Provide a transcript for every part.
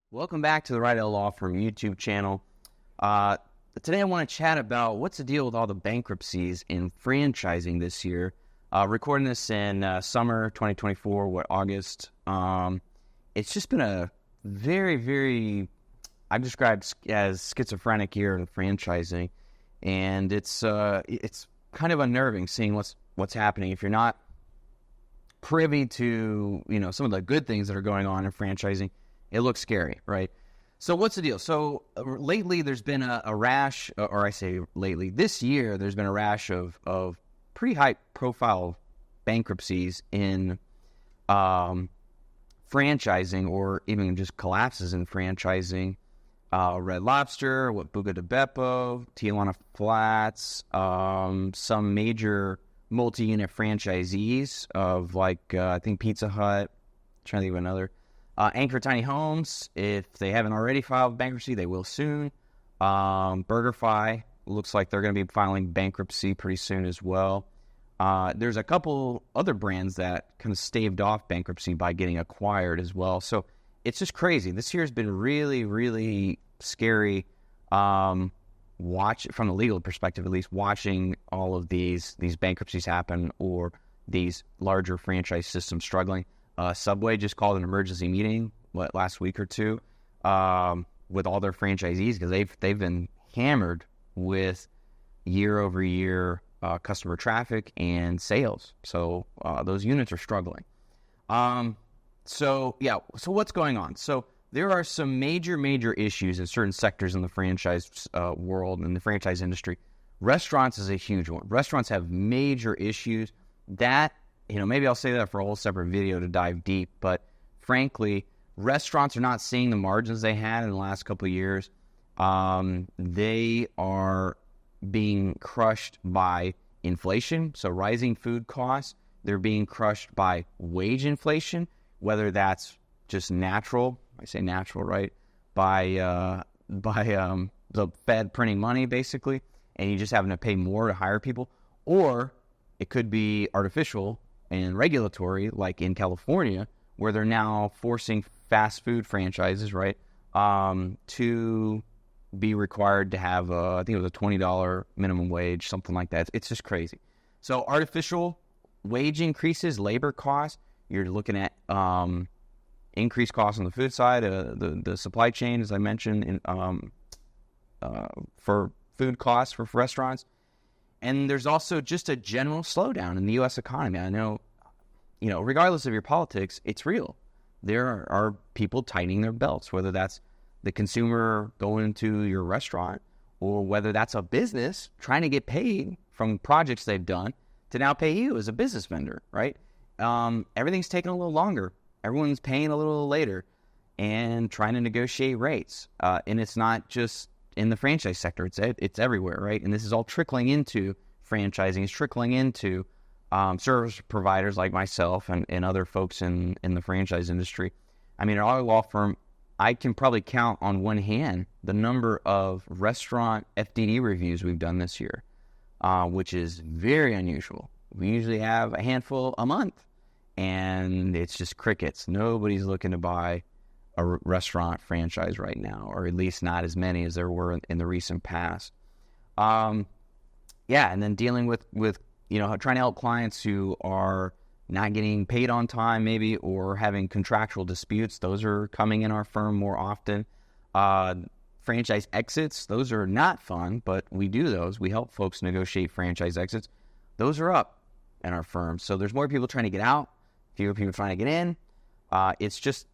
Welcome back to the Reidel Law Firm YouTube channel. Today I want to chat about what's the deal with all the bankruptcies in franchising this year. Recording this in summer 2024, August. It's just been a very, I've described as schizophrenic year in franchising, and it's kind of unnerving seeing what's happening. If you're not privy to some of the good things that are going on in franchising, it looks scary, right? So what's the deal? So lately there's been a rash, or I say lately, this year there's been a rash of pretty high-profile bankruptcies in franchising, or even just collapses in franchising. Red Lobster, Buca de Beppo, Tijuana Flats, some major multi-unit franchisees of I think Pizza Hut, trying to think of another. Anchor Tiny Homes, if they haven't already filed bankruptcy, they will soon. BurgerFi, looks like they're going to be filing bankruptcy pretty soon as well. There's a couple other brands that kind of staved off bankruptcy by getting acquired as well. So it's just crazy. This year has been really scary. Watch from the legal perspective, at least, watching all of these bankruptcies happen, or these larger franchise systems struggling. Subway just called an emergency meeting last week or two with all their franchisees, because they've been hammered with year-over-year customer traffic and sales. So those units are struggling. So what's going on? So there are some major issues in certain sectors in the franchise world and the franchise industry. Restaurants is a huge one. Restaurants have major issues that, maybe I'll say that for a whole separate video to dive deep, but frankly, restaurants are not seeing the margins they had in the last couple of years. They are being crushed by inflation, so rising food costs. They're being crushed by wage inflation, whether that's just natural, I say natural, right, by the Fed printing money, basically, and you just having to pay more to hire people, or it could be artificial and regulatory, like in California, where they're now forcing fast food franchises, right, to be required to have, I think it was a $20 minimum wage, something like that. It's just crazy. So artificial wage increases, labor costs, you're looking at increased costs on the food side, the supply chain, as I mentioned, for food costs for restaurants. And there's also just a general slowdown in the U.S. economy. I know, regardless of your politics, it's real. There are people tightening their belts, whether that's the consumer going to your restaurant, or whether that's a business trying to get paid from projects they've done to now pay you as a business vendor, right? Everything's taking a little longer. Everyone's paying a little later and trying to negotiate rates. And it's not just in the franchise sector, it's everywhere, right? And this is all trickling into franchising. It's trickling into service providers like myself and other folks in the franchise industry. I mean, at our law firm, I can probably count on one hand the number of restaurant FDD reviews we've done this year, which is very unusual. We usually have a handful a month, and it's just crickets. Nobody's looking to buy a restaurant franchise right now, or at least not as many as there were in the recent past. And then dealing with trying to help clients who are not getting paid on time, maybe, or having contractual disputes. Those are coming in our firm more often. Franchise exits, those are not fun, but we do those. We help folks negotiate franchise exits. Those are up in our firm. So there's more people trying to get out, fewer people trying to get in. It's just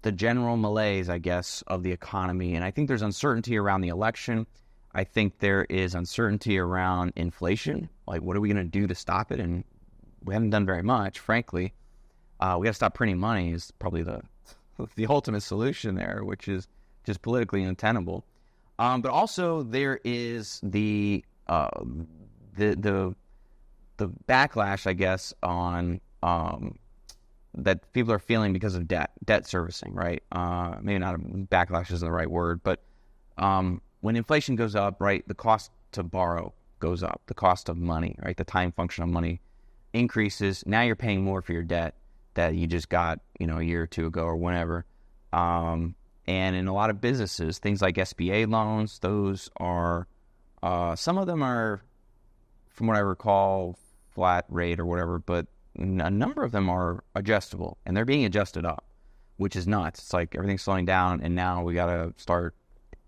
the general malaise, I guess, of the economy. And I think there's uncertainty around the election. I think there is uncertainty around inflation. Like, what are we going to do to stop it? And we haven't done very much, frankly. We got to stop printing money is probably the ultimate solution there, which is just politically untenable. But also there is the backlash, I guess, on that people are feeling because of debt servicing, right? Maybe not backlash isn't the right word, but when inflation goes up, right, the cost to borrow goes up, the cost of money, right, the time function of money increases. Now you're paying more for your debt that you just got, a year or two ago or whenever. And in a lot of businesses, things like SBA loans, those are, some of them are, from what I recall, flat rate or whatever, but a number of them are adjustable, and they're being adjusted up, which is nuts. It's like everything's slowing down, and now we got to start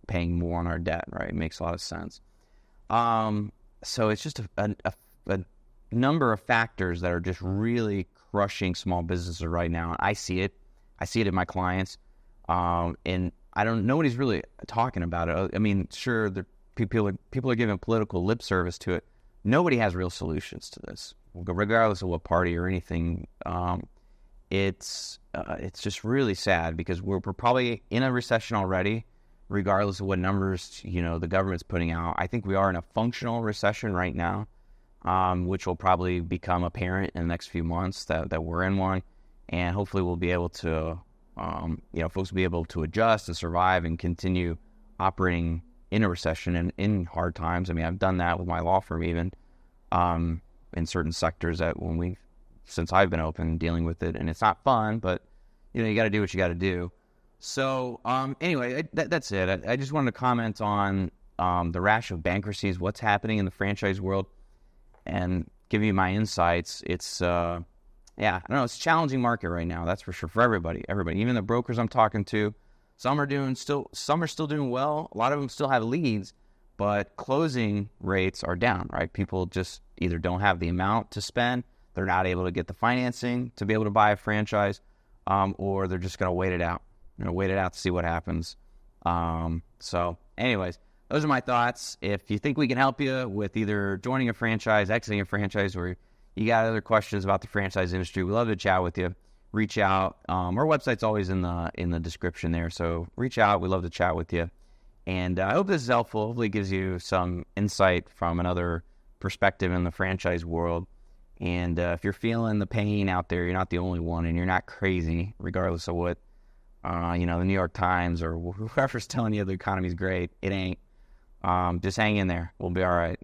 paying more on our debt, right? It makes a lot of sense. So it's just a number of factors that are just really crushing small businesses right now. I see it. I see it in my clients. And nobody's really talking about it. I mean, sure, people are giving political lip service to it. Nobody has real solutions to this, regardless of what party or anything. It's just really sad because we're probably in a recession already, regardless of what numbers, the government's putting out. I think we are in a functional recession right now, which will probably become apparent in the next few months that we're in one. And hopefully we'll be able to, folks will be able to adjust and survive and continue operating in a recession and in hard times. I mean, I've done that with my law firm even, in certain sectors since I've been open dealing with it. And it's not fun, but, you got to do what you got to do. So, anyway, that's it. I just wanted to comment on the rash of bankruptcies, what's happening in the franchise world, and give you my insights. It's, I don't know, it's a challenging market right now, that's for sure, for everybody. Even the brokers I'm talking to, some are still doing well. A lot of them still have leads, but closing rates are down, right? People just either don't have the amount to spend, they're not able to get the financing to be able to buy a franchise, or they're just going to wait it out. Wait it out to see what happens. So anyways, those are my thoughts. If you think we can help you with either joining a franchise, exiting a franchise, or you got other questions about the franchise industry, we'd love to chat with you. Reach out. Our website's always in the description there, so reach out. We'd love to chat with you. And I hope this is helpful. Hopefully it gives you some insight from another perspective in the franchise world. And if you're feeling the pain out there, you're not the only one, and you're not crazy, regardless of what the New York Times or whoever's telling you the economy's great. It ain't. Just hang in there. We'll be all right.